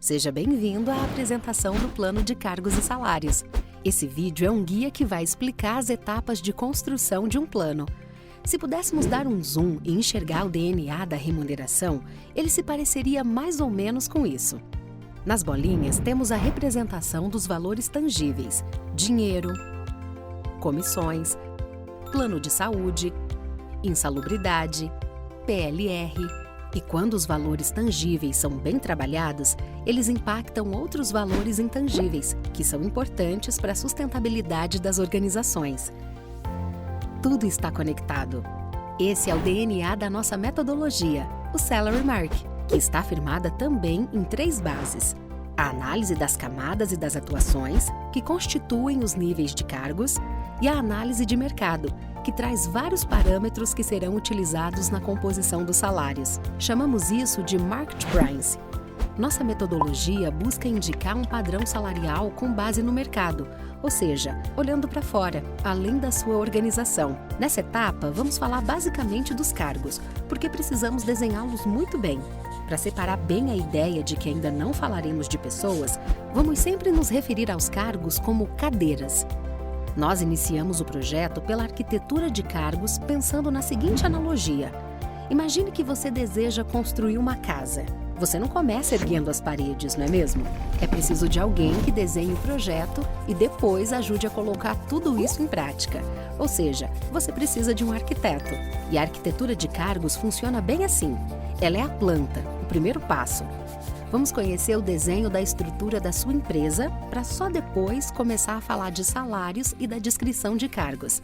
Seja bem-vindo à apresentação do Plano de Cargos e Salários. Esse vídeo é um guia que vai explicar as etapas de construção de um plano. Se pudéssemos dar um zoom e enxergar o DNA da remuneração, ele se pareceria mais ou menos com isso. Nas bolinhas temos a representação dos valores tangíveis: dinheiro, comissões, plano de saúde, insalubridade, PLR. E quando os valores tangíveis são bem trabalhados, eles impactam outros valores intangíveis, que são importantes para a sustentabilidade das organizações. Tudo está conectado. Esse é o DNA da nossa metodologia, o Salary Mark, que está firmada também em 3 bases: a análise das camadas e das atuações, que constituem os níveis de cargos, e a análise de mercado, que traz vários parâmetros que serão utilizados na composição dos salários. Chamamos isso de Market Price. Nossa metodologia busca indicar um padrão salarial com base no mercado, ou seja, olhando para fora, além da sua organização. Nessa etapa, vamos falar basicamente dos cargos, porque precisamos desenhá-los muito bem. Para separar bem a ideia de que ainda não falaremos de pessoas, vamos sempre nos referir aos cargos como cadeiras. Nós iniciamos o projeto pela arquitetura de cargos pensando na seguinte analogia. Imagine que você deseja construir uma casa. Você não começa erguendo as paredes, não é mesmo? É preciso de alguém que desenhe o projeto e depois ajude a colocar tudo isso em prática. Ou seja, você precisa de um arquiteto. E a arquitetura de cargos funciona bem assim. Ela é a planta, o primeiro passo. Vamos conhecer o desenho da estrutura da sua empresa para só depois começar a falar de salários e da descrição de cargos.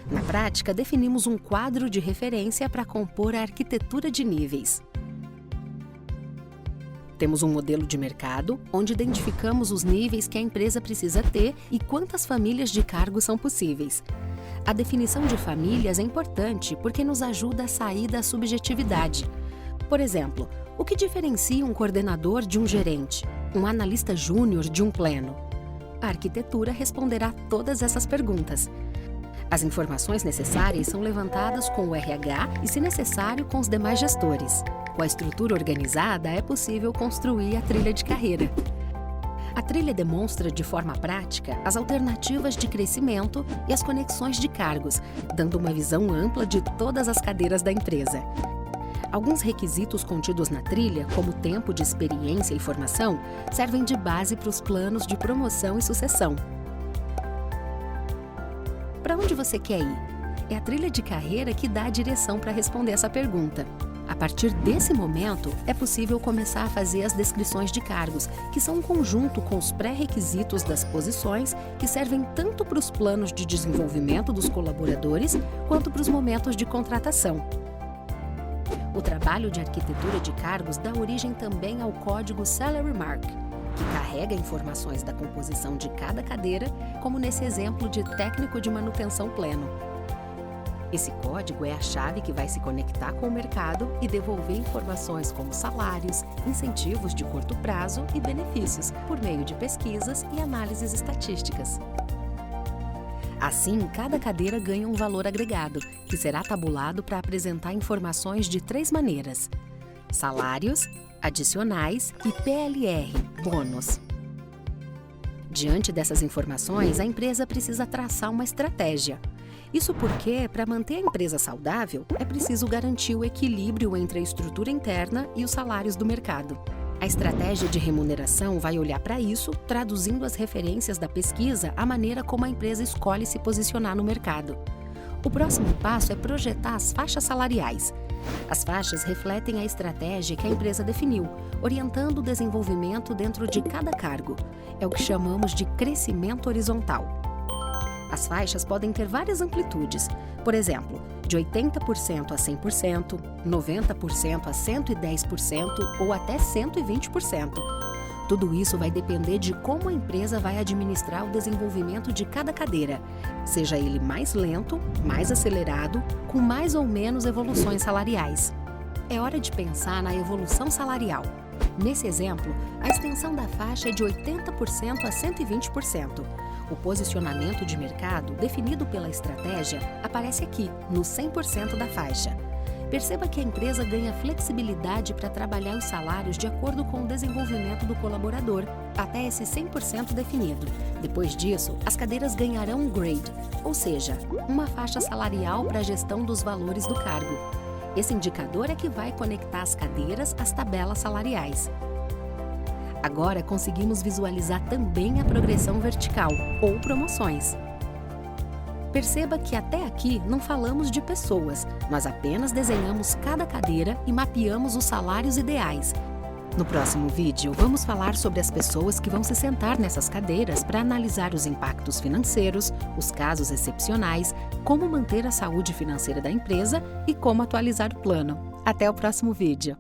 Na prática, definimos um quadro de referência para compor a arquitetura de níveis. Temos um modelo de mercado, onde identificamos os níveis que a empresa precisa ter e quantas famílias de cargos são possíveis. A definição de famílias é importante porque nos ajuda a sair da subjetividade. Por exemplo, o que diferencia um coordenador de um gerente, um analista júnior de um pleno? A arquitetura responderá todas essas perguntas. As informações necessárias são levantadas com o RH e, se necessário, com os demais gestores. Com a estrutura organizada, é possível construir a trilha de carreira. A trilha demonstra de forma prática as alternativas de crescimento e as conexões de cargos, dando uma visão ampla de todas as cadeiras da empresa. Alguns requisitos contidos na trilha, como tempo de experiência e formação, servem de base para os planos de promoção e sucessão. Para onde você quer ir? É a trilha de carreira que dá a direção para responder essa pergunta. A partir desse momento, é possível começar a fazer as descrições de cargos, que são um conjunto com os pré-requisitos das posições que servem tanto para os planos de desenvolvimento dos colaboradores quanto para os momentos de contratação. O trabalho de arquitetura de cargos dá origem também ao código Salary Mark, que carrega informações da composição de cada cadeira, como nesse exemplo de técnico de manutenção pleno. Esse código é a chave que vai se conectar com o mercado e devolver informações como salários, incentivos de curto prazo e benefícios, por meio de pesquisas e análises estatísticas. Assim, cada cadeira ganha um valor agregado, que será tabulado para apresentar informações de 3 maneiras: salários, adicionais e PLR, bônus. Diante dessas informações, a empresa precisa traçar uma estratégia. Isso porque, para manter a empresa saudável, é preciso garantir o equilíbrio entre a estrutura interna e os salários do mercado. A estratégia de remuneração vai olhar para isso, traduzindo as referências da pesquisa à maneira como a empresa escolhe se posicionar no mercado. O próximo passo é projetar as faixas salariais. As faixas refletem a estratégia que a empresa definiu, orientando o desenvolvimento dentro de cada cargo. É o que chamamos de crescimento horizontal. As faixas podem ter várias amplitudes, por exemplo, de 80% a 100%, 90% a 110% ou até 120%. Tudo isso vai depender de como a empresa vai administrar o desenvolvimento de cada cadeira, seja ele mais lento, mais acelerado, com mais ou menos evoluções salariais. É hora de pensar na evolução salarial. Nesse exemplo, a extensão da faixa é de 80% a 120%. O posicionamento de mercado definido pela estratégia aparece aqui, no 100% da faixa. Perceba que a empresa ganha flexibilidade para trabalhar os salários de acordo com o desenvolvimento do colaborador, até esse 100% definido. Depois disso, as cadeiras ganharão um grade, ou seja, uma faixa salarial para a gestão dos valores do cargo. Esse indicador é que vai conectar as cadeiras às tabelas salariais. Agora conseguimos visualizar também a progressão vertical, ou promoções. Perceba que até aqui não falamos de pessoas, nós apenas desenhamos cada cadeira e mapeamos os salários ideais. No próximo vídeo, vamos falar sobre as pessoas que vão se sentar nessas cadeiras para analisar os impactos financeiros, os casos excepcionais, como manter a saúde financeira da empresa e como atualizar o plano. Até o próximo vídeo!